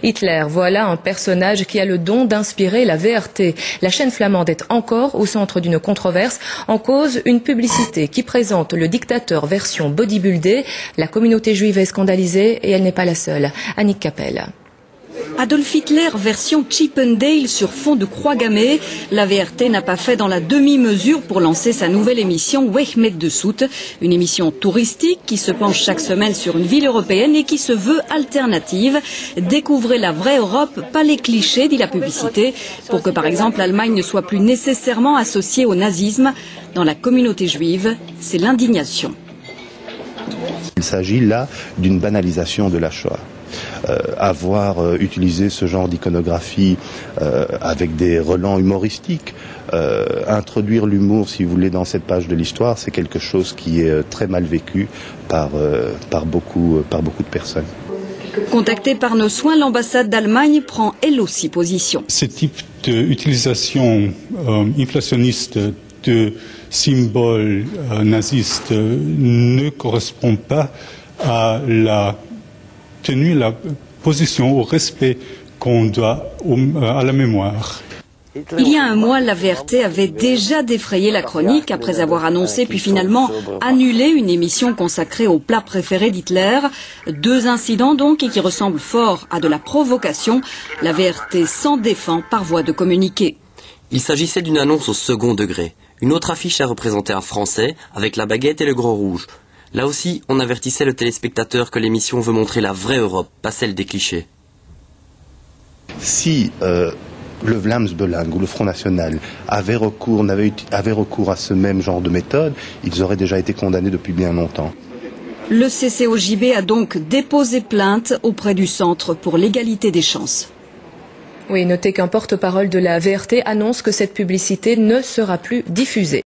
Hitler, voilà un personnage qui a le don d'inspirer la VRT. La chaîne flamande est encore au centre d'une controverse. En cause, une publicité qui présente le dictateur version bodybuildé. La communauté juive est scandalisée et elle n'est pas la seule. Annick Capel. Adolf Hitler version Chip 'n Dale sur fond de croix gammée. La VRT n'a pas fait dans la demi-mesure pour lancer sa nouvelle émission Weg met de Soet, une émission touristique qui se penche chaque semaine sur une ville européenne et qui se veut alternative. Découvrez la vraie Europe, pas les clichés, dit la publicité, pour que par exemple l'Allemagne ne soit plus nécessairement associée au nazisme. Dans la communauté juive, c'est l'indignation. Il s'agit là d'une banalisation de la Shoah. Avoir utilisé ce genre d'iconographie avec des relents humoristiques, introduire l'humour, si vous voulez, dans cette page de l'histoire, c'est quelque chose qui est très mal vécu par beaucoup de personnes. Contactée par nos soins, l'ambassade d'Allemagne prend elle aussi position. Ce type d'utilisation inflationniste de symboles nazistes ne correspond pas à la tenue, la position, au respect qu'on doit à la mémoire. Il y a un mois, la VRT avait déjà défrayé la chronique après avoir annoncé puis finalement annulé une émission consacrée aux plats préférés d'Hitler. 2 incidents donc et qui ressemblent fort à de la provocation. La VRT s'en défend par voie de communiqué. Il s'agissait d'une annonce au second degré. Une autre affiche a représenté un Français avec la baguette et le gros rouge. Là aussi, on avertissait le téléspectateur que l'émission veut montrer la vraie Europe, pas celle des clichés. Si le Vlaams Belang ou le Front National avait recours à ce même genre de méthode, ils auraient déjà été condamnés depuis bien longtemps. Le CCOJB a donc déposé plainte auprès du Centre pour l'égalité des chances. Oui, notez qu'un porte-parole de la VRT annonce que cette publicité ne sera plus diffusée.